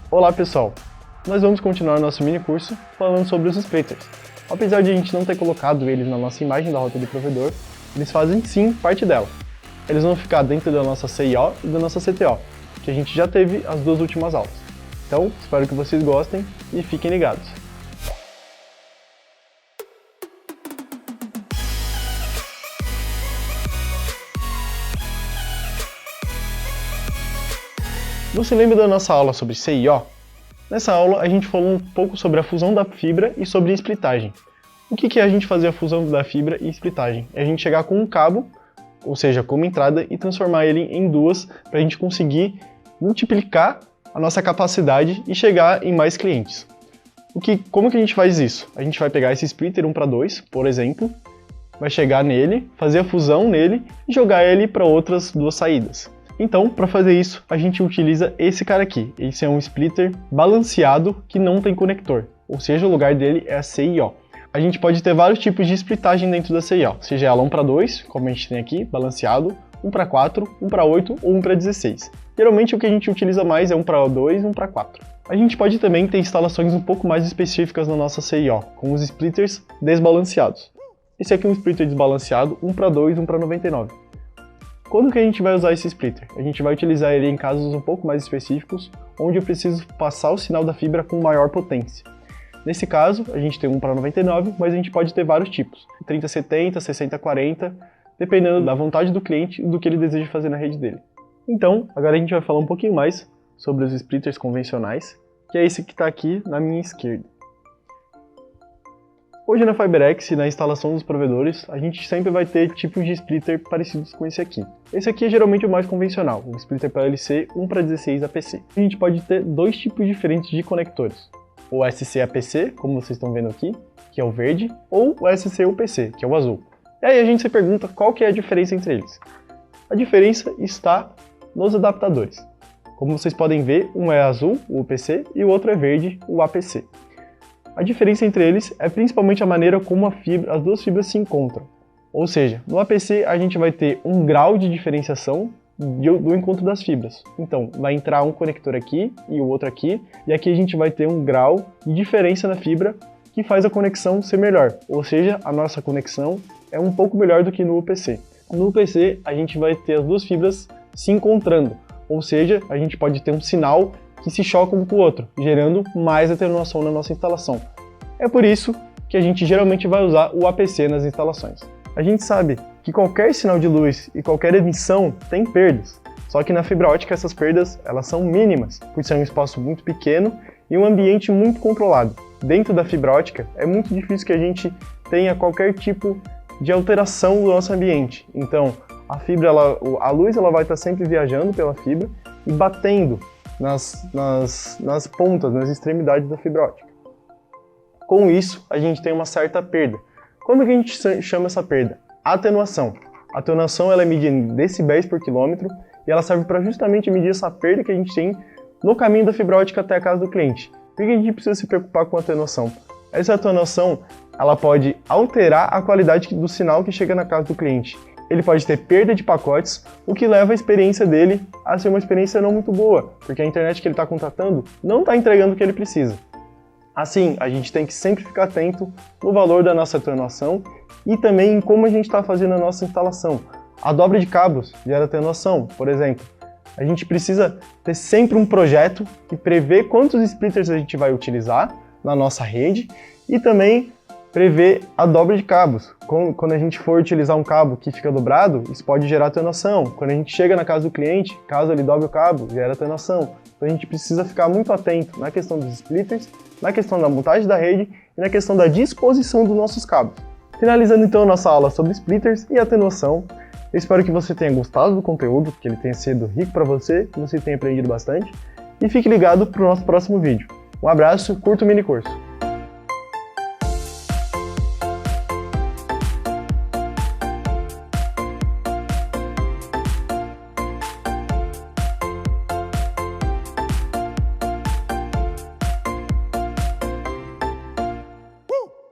Olá pessoal, nós vamos continuar nosso mini curso falando sobre os splitters. Apesar de a gente não ter colocado eles na nossa imagem da rota do provedor, eles fazem sim parte dela. Eles vão ficar dentro da nossa CIO e da nossa CTO, que a gente já teve as duas últimas aulas. Então, espero que vocês gostem e fiquem ligados. Você lembra da nossa aula sobre CIO? Nessa aula a gente falou um pouco sobre a fusão da fibra e sobre a splitagem. O que é a gente fazer a fusão da fibra e splitagem? É a gente chegar com um cabo, ou seja, como entrada, e transformar ele em duas para a gente conseguir multiplicar a nossa capacidade e chegar em mais clientes. Como que a gente faz isso? A gente vai pegar esse splitter 1:2, por exemplo, vai chegar nele, fazer a fusão nele e jogar ele para outras duas saídas. Então, para fazer isso, a gente utiliza esse cara aqui. Esse é um splitter balanceado que não tem conector, ou seja, o lugar dele é a CIO. A gente pode ter vários tipos de splitagem dentro da CIO, seja ela 1:2, como a gente tem aqui, balanceado, 1:4, 1:8 ou 1:16. Geralmente o que a gente utiliza mais é 1:2 e 1:4. A gente pode também ter instalações um pouco mais específicas na nossa CIO, com os splitters desbalanceados. Esse aqui é um splitter desbalanceado, 1:2, 1:99. Quando que a gente vai usar esse splitter? A gente vai utilizar ele em casos um pouco mais específicos, onde eu preciso passar o sinal da fibra com maior potência. Nesse caso, a gente tem 1:99, mas a gente pode ter vários tipos, 30/70, 60/40, dependendo da vontade do cliente e do que ele deseja fazer na rede dele. Então, agora a gente vai falar um pouquinho mais sobre os splitters convencionais, que é esse que está aqui na minha esquerda. Hoje na FiberX e na instalação dos provedores, a gente sempre vai ter tipos de splitter parecidos com esse aqui. Esse aqui é geralmente o mais convencional, o splitter PLC 1:16 APC. A gente pode ter dois tipos diferentes de conectores. O SC-APC, como vocês estão vendo aqui, que é o verde, ou o SC-UPC, que é o azul. E aí a gente se pergunta qual que é a diferença entre eles. A diferença está nos adaptadores. Como vocês podem ver, um é azul, o UPC, e o outro é verde, o APC. A diferença entre eles é principalmente a maneira como as duas fibras se encontram. Ou seja, no APC a gente vai ter um grau de diferenciação do encontro das fibras. Então, vai entrar um conector aqui e o outro aqui, e aqui a gente vai ter um grau de diferença na fibra que faz a conexão ser melhor. Ou seja, a nossa conexão é um pouco melhor do que no UPC. No UPC a gente vai ter as duas fibras se encontrando, ou seja, a gente pode ter um sinal que se chocam um com o outro, gerando mais atenuação na nossa instalação. É por isso que a gente geralmente vai usar o APC nas instalações. A gente sabe que qualquer sinal de luz e qualquer emissão tem perdas, só que na fibra ótica essas perdas elas são mínimas, por ser um espaço muito pequeno e um ambiente muito controlado. Dentro da fibra ótica é muito difícil que a gente tenha qualquer tipo de alteração do nosso ambiente. Então, a luz ela vai estar sempre viajando pela fibra e batendo nas pontas, nas extremidades da fibra ótica. Com isso, a gente tem uma certa perda. Como que a gente chama essa perda? Atenuação. A atenuação ela é medida em decibéis por quilômetro e ela serve para justamente medir essa perda que a gente tem no caminho da fibra ótica até a casa do cliente. Por que a gente precisa se preocupar com a atenuação? Essa atenuação ela pode alterar a qualidade do sinal que chega na casa do cliente. Ele pode ter perda de pacotes, o que leva a experiência dele a ser uma experiência não muito boa, porque a internet que ele está contratando não está entregando o que ele precisa. Assim, a gente tem que sempre ficar atento no valor da nossa atenuação e também em como a gente está fazendo a nossa instalação. A dobra de cabos gera atenuação, por exemplo. A gente precisa ter sempre um projeto que prevê quantos splitters a gente vai utilizar na nossa rede e também prever a dobra de cabos. Quando a gente for utilizar um cabo que fica dobrado, isso pode gerar atenuação. Quando a gente chega na casa do cliente, caso ele dobre o cabo, gera atenuação. Então a gente precisa ficar muito atento na questão dos splitters, na questão da montagem da rede e na questão da disposição dos nossos cabos. Finalizando então a nossa aula sobre splitters e atenuação, eu espero que você tenha gostado do conteúdo, que ele tenha sido rico para você, que você tenha aprendido bastante, e fique ligado para o nosso próximo vídeo. Um abraço, curta o mini curso!